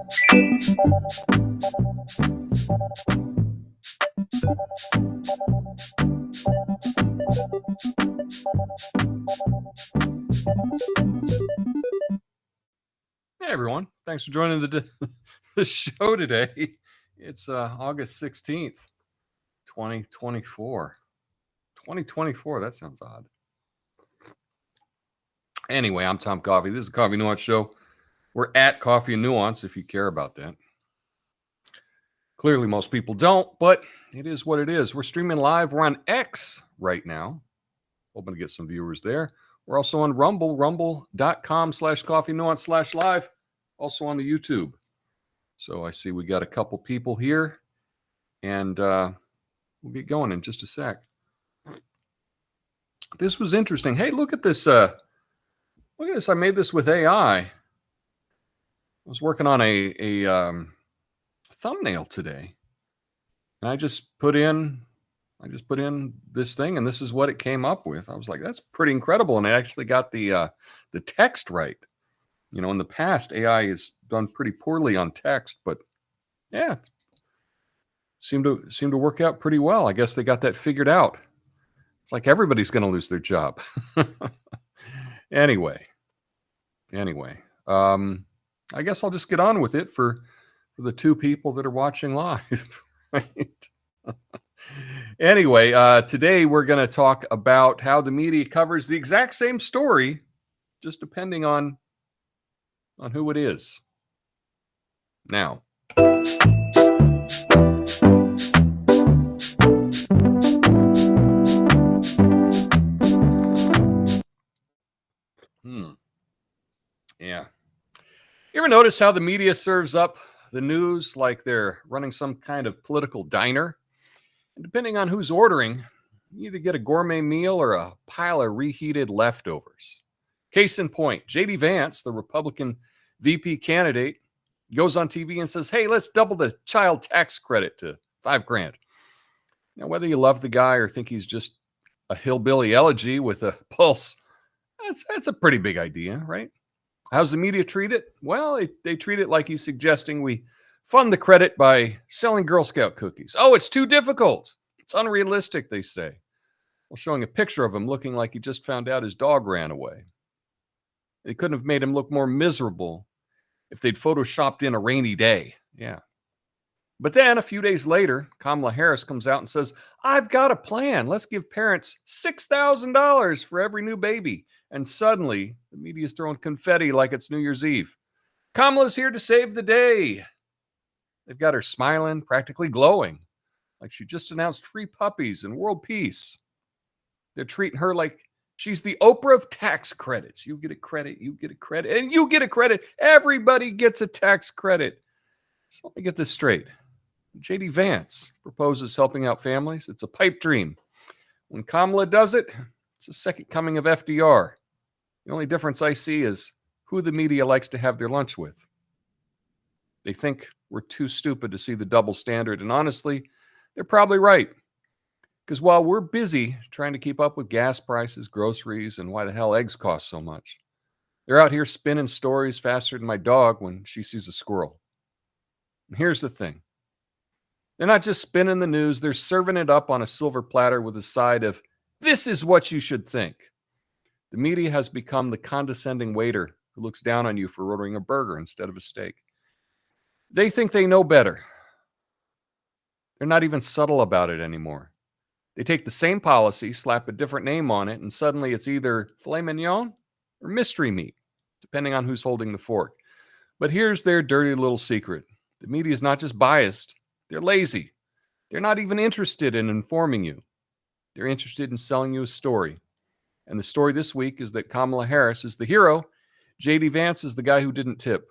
Hey everyone, thanks for joining the show today. It's August 16th, 2024. 2024, that sounds odd. Anyway, I'm Tom Coffey. This is the Coffee Nuance Show. We're at Coffee and Nuance if you care about that. Clearly, most people don't, but it is what it is. We're streaming live. We're on X right now. Hoping to get some viewers there. We're also on Rumble, rumble.com/Coffee Nuance/live. Also on the YouTube. So I see we got a couple people here, and we'll get going in just a sec. This was interesting. Hey, look at this. Look at this. I made this with AI. I was working on a thumbnail today, and I just put in this thing, and this is what it came up with. I was like, that's pretty incredible, and it actually got the text right. You know, in the past, AI has done pretty poorly on text, but yeah, seemed to work out pretty well. I guess they got that figured out. It's like everybody's going to lose their job. Anyway, I guess I'll just get on with it for the two people that are watching live. Right? Anyway, today we're going to talk about how the media covers the exact same story, just depending on who it is. Now, yeah. You ever notice how the media serves up the news like they're running some kind of political diner? And depending on who's ordering, you either get a gourmet meal or a pile of reheated leftovers. Case in point, J.D. Vance, the Republican VP candidate, goes on TV and says, hey, let's double the child tax credit to $5,000. Now, whether you love the guy or think he's just a hillbilly elegy with a pulse, that's a pretty big idea, right? How's the media treat it? Well, they treat it like he's suggesting we fund the credit by selling Girl Scout cookies. Oh, it's too difficult. It's unrealistic, they say. Well, showing a picture of him looking like he just found out his dog ran away. They couldn't have made him look more miserable if they'd photoshopped in a rainy day. Yeah. But then a few days later, Kamala Harris comes out and says, I've got a plan. Let's give parents $6,000 for every new baby. And suddenly, the media's throwing confetti like it's New Year's Eve. Kamala's here to save the day. They've got her smiling, practically glowing, like she just announced free puppies and world peace. They're treating her like she's the Oprah of tax credits. You get a credit, you get a credit, and you get a credit. Everybody gets a tax credit. So let me get this straight. J.D. Vance proposes helping out families. It's a pipe dream. When Kamala does it, it's the second coming of FDR. The only difference I see is who the media likes to have their lunch with. They think we're too stupid to see the double standard, and honestly, they're probably right. Because while we're busy trying to keep up with gas prices, groceries, and why the hell eggs cost so much, they're out here spinning stories faster than my dog when she sees a squirrel. And here's the thing. They're not just spinning the news, they're serving it up on a silver platter with a side of, this is what you should think. The media has become the condescending waiter who looks down on you for ordering a burger instead of a steak. They think they know better. They're not even subtle about it anymore. They take the same policy, slap a different name on it, and suddenly it's either filet mignon or mystery meat, depending on who's holding the fork. But here's their dirty little secret. The media is not just biased, they're lazy. They're not even interested in informing you. They're interested in selling you a story. And the story this week is that Kamala Harris is the hero. J.D. Vance is the guy who didn't tip.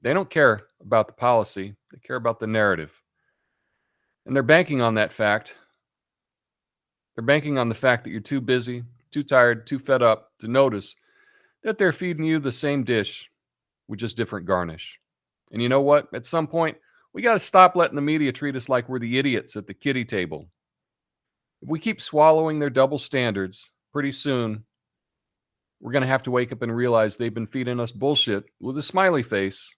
They don't care about the policy. They care about the narrative. And they're banking on that fact. They're banking on the fact that you're too busy, too tired, too fed up to notice that they're feeding you the same dish with just different garnish. And you know what? At some point, we got to stop letting the media treat us like we're the idiots at the kiddie table. If we keep swallowing their double standards, pretty soon we're going to have to wake up and realize they've been feeding us bullshit with a smiley face.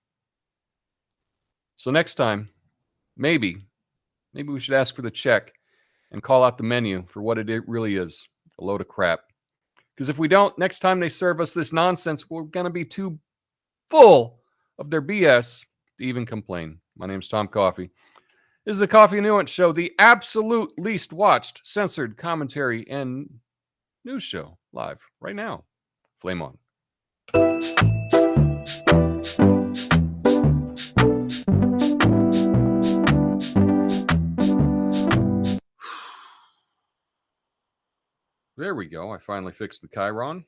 So next time, maybe we should ask for the check and call out the menu for what it really is, a load of crap. Because if we don't, next time they serve us this nonsense, we're going to be too full of their BS to even complain. My name's Tom Coffey. This is the Coffey Nuance Show, the absolute least watched, censored commentary and news show live right now. Flame on. There we go. I finally fixed the Chiron.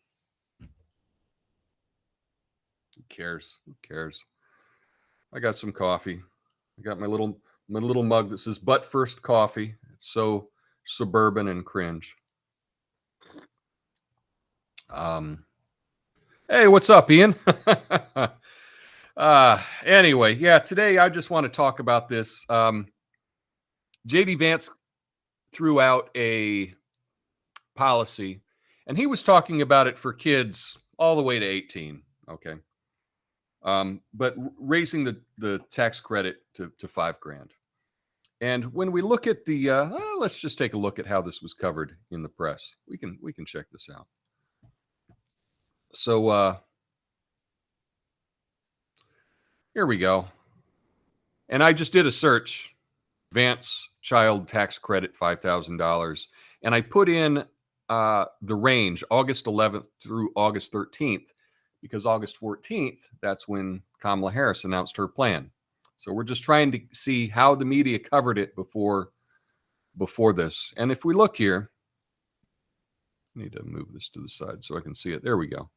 Who cares? Who cares? I got some coffee. I got my little mug that says "But First Coffee." It's so suburban and cringe. Hey, what's up, Ian? Anyway, yeah, today I just want to talk about this. JD Vance threw out a policy, and he was talking about it for kids all the way to 18. Okay. But raising the tax credit to $5,000. And when we look at the, let's just take a look at how this was covered in the press. We can check this out. So here we go. And I just did a search, Vance child tax credit $5,000, and I put in the range August 11th through August 13th. Because August 14th, that's when Kamala Harris announced her plan. So we're just trying to see how the media covered it before this. And if we look here, I need to move this to the side so I can see it. There we go.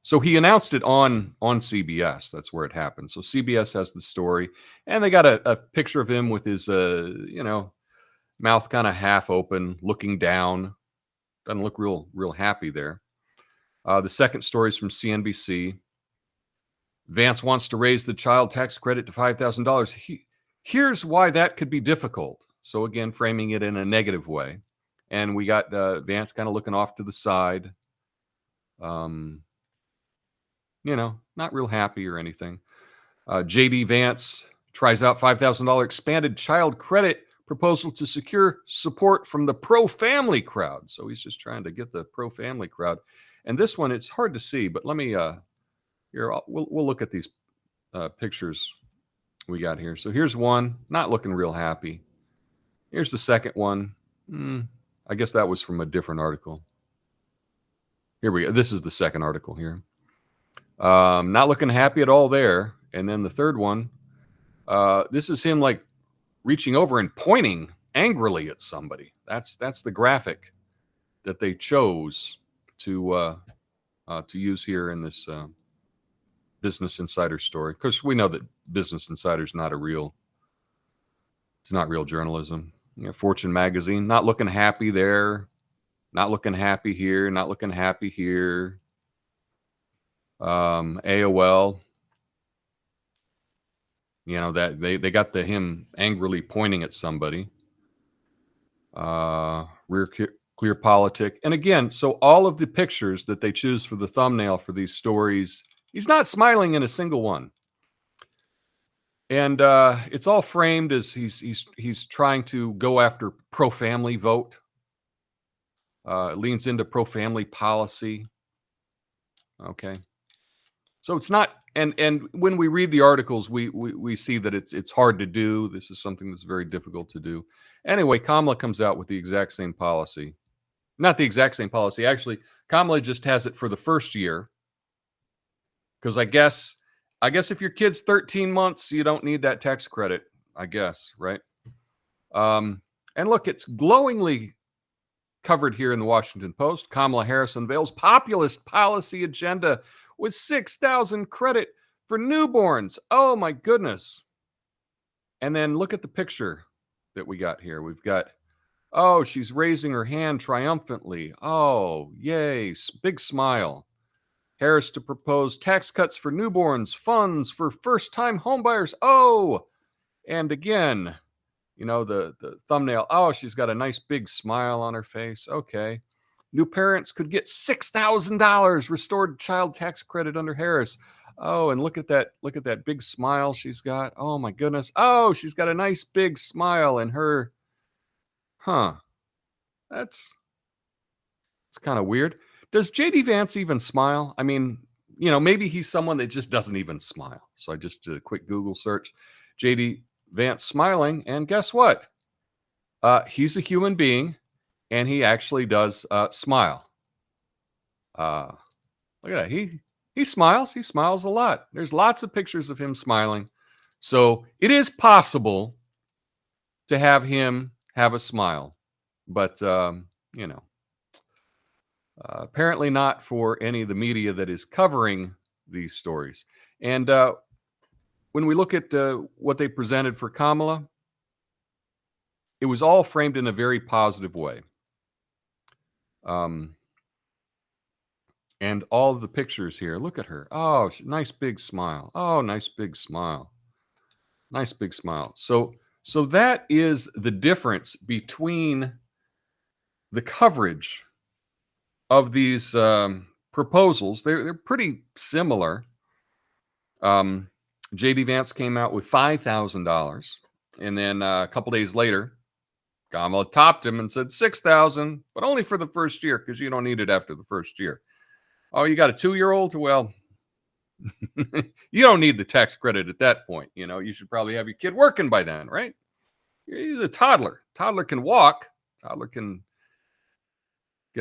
So he announced it on CBS. That's where it happened. So CBS has the story, and they got a picture of him with his, mouth kind of half open, looking down. Doesn't look real happy there. The second story is from CNBC. Vance wants to raise the child tax credit to $5,000. Here's why that could be difficult. So again, framing it in a negative way. And we got Vance kind of looking off to the side. Not real happy or anything. JD Vance tries out $5,000 expanded child credit proposal to secure support from the pro-family crowd. So he's just trying to get the pro-family crowd. And this one, it's hard to see, but let me, we'll look at these pictures we got here. So here's one, not looking real happy. Here's the second one. I guess that was from a different article. Here we go. This is the second article here. Not looking happy at all there. And then the third one, this is him like reaching over and pointing angrily at somebody. That's the graphic that they chose to use here in this Business Insider story. Because we know that Business Insider is not real journalism. Fortune magazine, not looking happy there, not looking happy here, not looking happy here. AOL, that they got him angrily pointing at somebody. Clear Politic. And again, so all of the pictures that they choose for the thumbnail for these stories, he's not smiling in a single one. And it's all framed as he's trying to go after pro-family vote. Leans into pro-family policy. Okay. So it's not, and when we read the articles, we see that it's hard to do. This is something that's very difficult to do. Anyway, Kamala comes out with the exact same policy. Not the exact same policy. Actually, Kamala just has it for the first year. Because I guess if your kid's 13 months, you don't need that tax credit, I guess, right? And look, it's glowingly covered here in the Washington Post. Kamala Harris unveils populist policy agenda with $6,000 credit for newborns. Oh, my goodness. And then look at the picture that we got here. We've got, oh, she's raising her hand triumphantly. Oh, yay, big smile. Harris to propose tax cuts for newborns, funds for first-time homebuyers. Oh, and again, the thumbnail. Oh, she's got a nice big smile on her face. Okay. New parents could get $6,000 restored child tax credit under Harris. Oh, and look at that. Look at that big smile she's got. Oh my goodness. Oh, she's got a nice big smile in her. Huh. That's kind of weird. Does JD Vance even smile? I mean, maybe he's someone that just doesn't even smile. So I just did a quick Google search. JD Vance smiling, and guess what? He's a human being, and he actually does smile. Look at that. He smiles. He smiles a lot. There's lots of pictures of him smiling. So it is possible to have him have a smile. But, apparently not for any of the media that is covering these stories. And when we look at what they presented for Kamala, it was all framed in a very positive way. And all of the pictures here, look at her. Oh, nice big smile. Oh, nice big smile. Nice big smile. So that is the difference between the coverage of these proposals. They're pretty similar. JD Vance came out with $5,000, and then a couple days later, Kamala topped him and said $6,000, but only for the first year because you don't need it after the first year. Oh, you got a 2-year-old? Well, you don't need the tax credit at that point. You should probably have your kid working by then, right? He's a toddler. Toddler can walk. Toddler can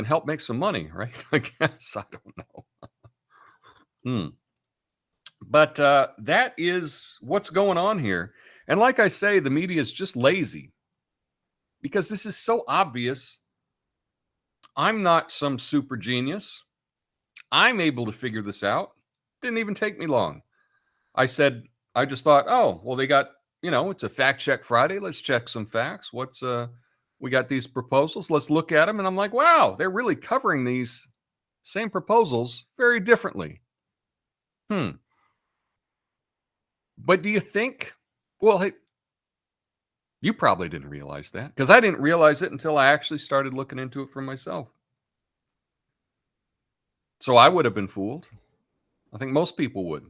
help make some money, right? I guess. I don't know. But that is what's going on here. And like I say, the media is just lazy because this is so obvious. I'm not some super genius. I'm able to figure this out. Didn't even take me long. I just thought, oh, well, they got, it's a fact check Friday. Let's check some facts. We got these proposals. Let's look at them. And I'm like, wow, they're really covering these same proposals very differently. But do you think, well, hey, you probably didn't realize that because I didn't realize it until I actually started looking into it for myself. So I would have been fooled. I think most people would.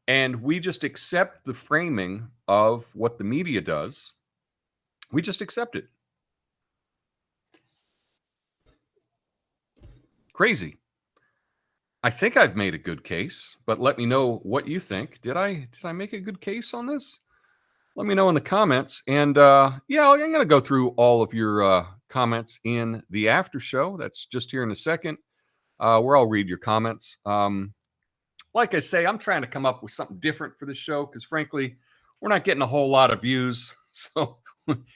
And we just accept the framing of what the media does. We just accept it. Crazy. I think I've made a good case, but let me know what you think. Did I make a good case on this? Let me know in the comments. And I'm going to go through all of your comments in the after show. That's just here in a second, where I'll read your comments. Like I say, I'm trying to come up with something different for the show because, frankly, we're not getting a whole lot of views. So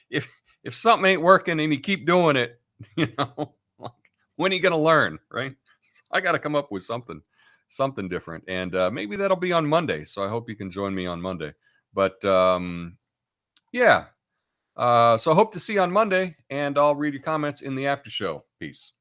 if something ain't working and you keep doing it, when are you going to learn, right? I got to come up with something different. And maybe that'll be on Monday. So I hope you can join me on Monday. But so I hope to see you on Monday, and I'll read your comments in the after show. Peace.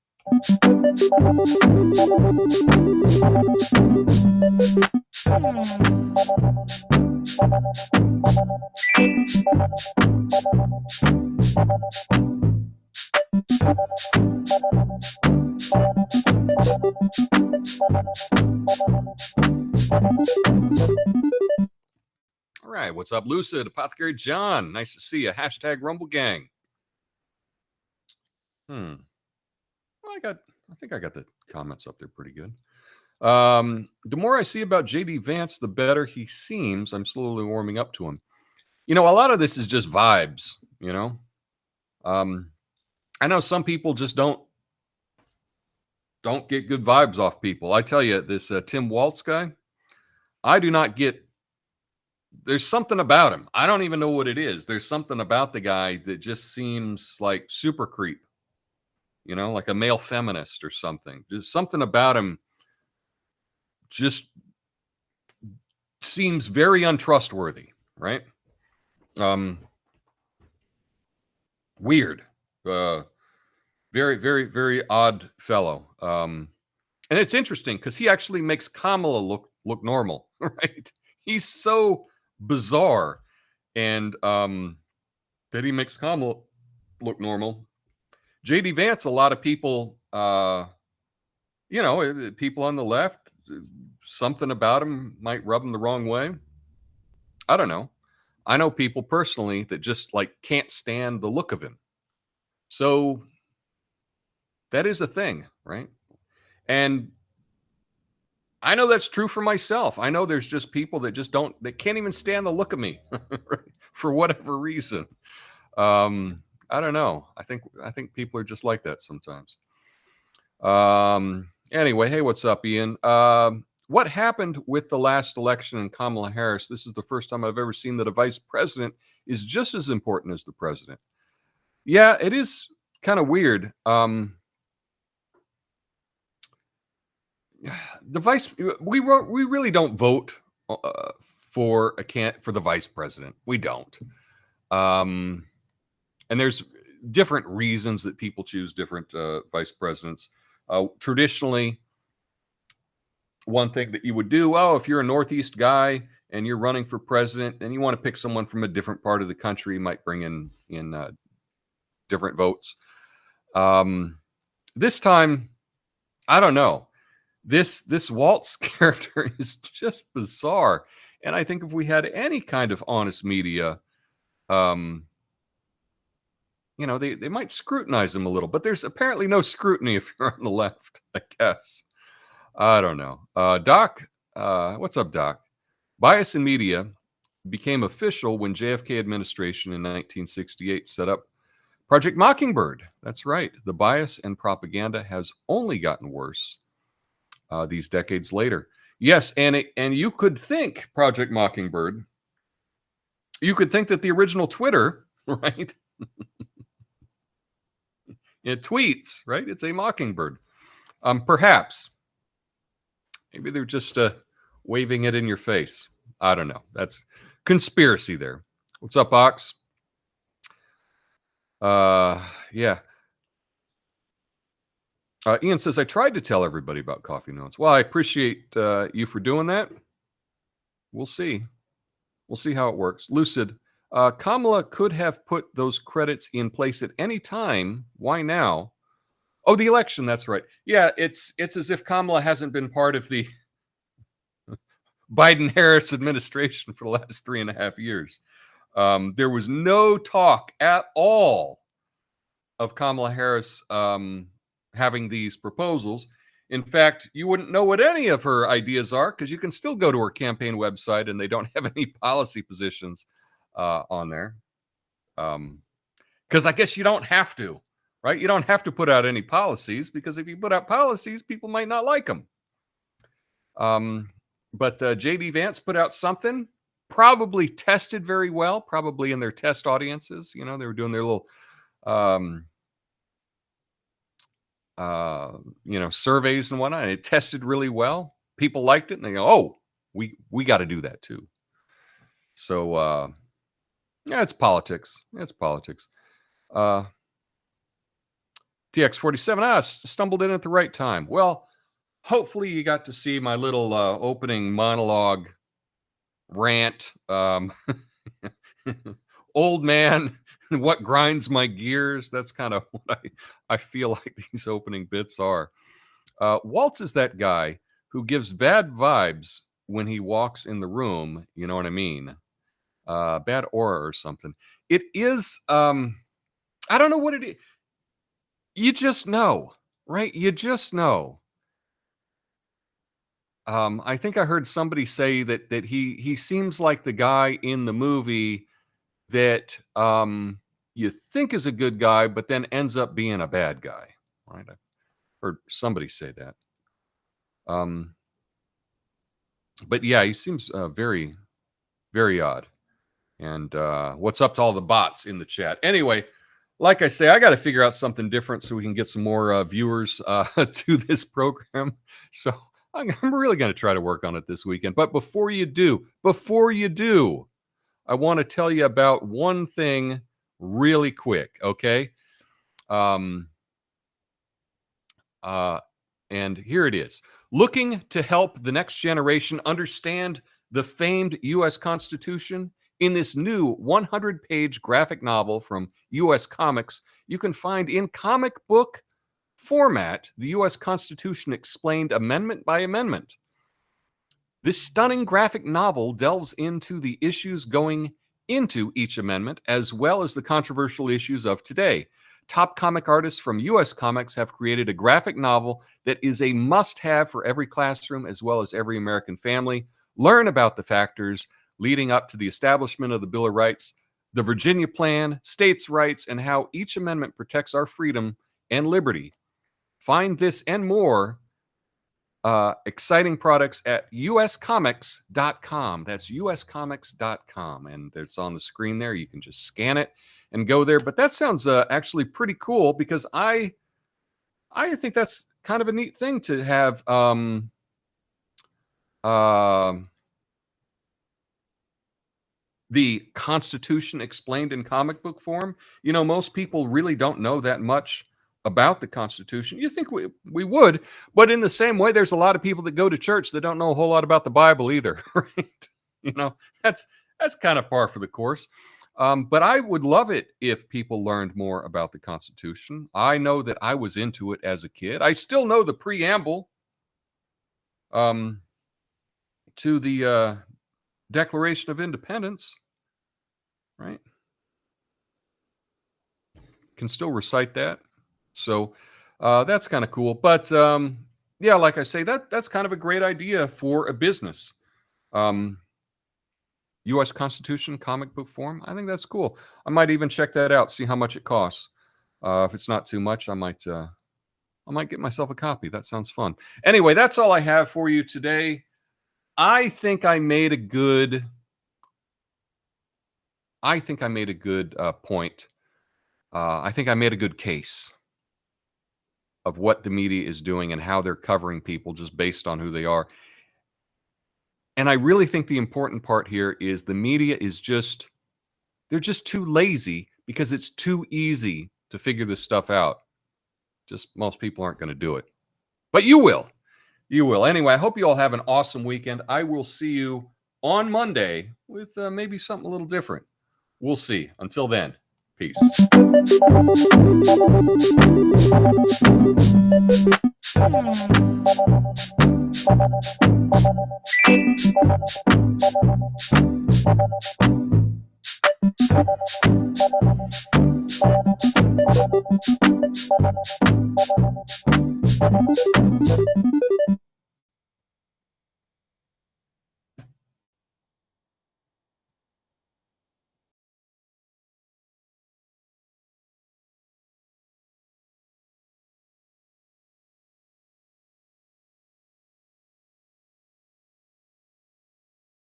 All right, what's up, Lucid? Apothecary John, nice to see you. Hashtag Rumble Gang. Well, I think I got the comments up there pretty good. The more I see about JD Vance, the better he seems. I'm slowly warming up to him. A lot of this is just vibes, I know some people just don't get good vibes off people. I tell you, this Tim Waltz guy, I do not get. There's something about him. I don't even know what it is. There's something about the guy that just seems like super creep, like a male feminist or something. There's something about him just seems very untrustworthy, right? Weird. Very, very, very odd fellow. And it's interesting because he actually makes Kamala look normal, right? He's so bizarre, and that he makes Kamala look normal. JD Vance, a lot of people, people on the left, something about him might rub them the wrong way. I don't know. I know people personally that just like can't stand the look of him. So that is a thing, right? And I know that's true for myself. I know there's just people that just that can't even stand the look of me for whatever reason. I don't know. I think people are just like that sometimes. Anyway, hey, what's up, Ian? What happened with the last election in Kamala Harris? This is the first time I've ever seen that a vice president is just as important as the president. Yeah, it is kind of weird. We really don't vote for the vice president. We don't. And there's different reasons that people choose different vice presidents. Traditionally, one thing that you would do, if you're a Northeast guy and you're running for president and you want to pick someone from a different part of the country, you might bring in different votes. This time, I don't know. This Waltz character is just bizarre. And I think if we had any kind of honest media, they might scrutinize him a little, but there's apparently no scrutiny if you're on the left, I guess. I don't know. Doc, what's up, Doc? Bias in media became official when JFK administration in 1968 set up Project Mockingbird. That's right. The bias and propaganda has only gotten worse these decades later. Yes, and you could think Project Mockingbird, you could think that the original Twitter, right? It tweets, right? It's a mockingbird. Perhaps. Maybe they're just waving it in your face. I don't know. That's conspiracy there. What's up, Ox? Yeah. Ian says, I tried to tell everybody about Coffee Notes. Well, I appreciate you for doing that. We'll see. We'll see how it works. Lucid, Kamala could have put those credits in place at any time. Why now? Oh, the election. That's right. Yeah, it's as if Kamala hasn't been part of the Biden-Harris administration for the last 3.5 years. There was no talk at all of Kamala Harris having these proposals. In fact, you wouldn't know what any of her ideas are because you can still go to her campaign website and they don't have any policy positions on there. Because I guess you don't have to, right? You don't have to put out any policies because if you put out policies, people might not like them. But JD Vance put out something, probably tested very well, probably in their test audiences. They were doing their little, surveys and whatnot. And it tested really well. People liked it, and they go, "Oh, we got to do that too." So, yeah, it's politics. It's politics. TX47, stumbled in at the right time. Well, hopefully you got to see my little opening monologue rant. Old man, what grinds my gears? That's kind of what I feel like these opening bits are. Waltz is that guy who gives bad vibes when he walks in the room. You know what I mean? Bad aura or something. It is, I don't know what it is. You just know, right? You just know. I think I heard somebody say that he seems like the guy in the movie that you think is a good guy, but then ends up being a bad guy. Right? I heard somebody say that. But yeah, he seems very, very odd. And what's up to all the bots in the chat? Anyway, like I say, I got to figure out something different so we can get some more viewers to this program. So I'm really going to try to work on it this weekend. But before you do, I want to tell you about one thing really quick, okay? And here it is. Looking to help the next generation understand the famed U.S. Constitution In this new 100-page graphic novel from U.S. Comics, you can find in comic book format the U.S. Constitution explained amendment by amendment. This stunning graphic novel delves into the issues going into each amendment, as well as the controversial issues of today. Top comic artists from U.S. Comics have created a graphic novel that is a must-have for every classroom as well as every American family. Learn about the factors leading up to the establishment of the Bill of Rights, the Virginia Plan, states' rights, and how each amendment protects our freedom and liberty. Find this and more exciting products at uscomics.com. That's uscomics.com. And it's on the screen there. You can just scan it and go there. But that sounds actually pretty cool, because I think that's kind of a neat thing to have the Constitution explained in comic book form. You know, most people really don't know that much about the Constitution. You think we would, but in the same way, there's a lot of people that go to church that don't know a whole lot about the Bible either, right? You know, that's kind of par for the course. But I would love it if people learned more about the Constitution. I know that I was into it as a kid. I still know the preamble to the Declaration of Independence, right? Can still recite that. So that's kind of cool. But yeah, like I say, that's kind of a great idea for a business. U.S. Constitution comic book form. I think that's cool. I might even check that out, see how much it costs. If it's not too much, I might get myself a copy. That sounds fun. Anyway, that's all I have for you today. I think I made a good point. I think I made a good case of what the media is doing and how they're covering people just based on who they are. And I really think the important part here is the media is they're just too lazy, because it's too easy to figure this stuff out. Just most people aren't going to do it. But you will. You will. Anyway, I hope you all have an awesome weekend. I will see you on Monday with maybe something a little different. We'll see. Until then, peace.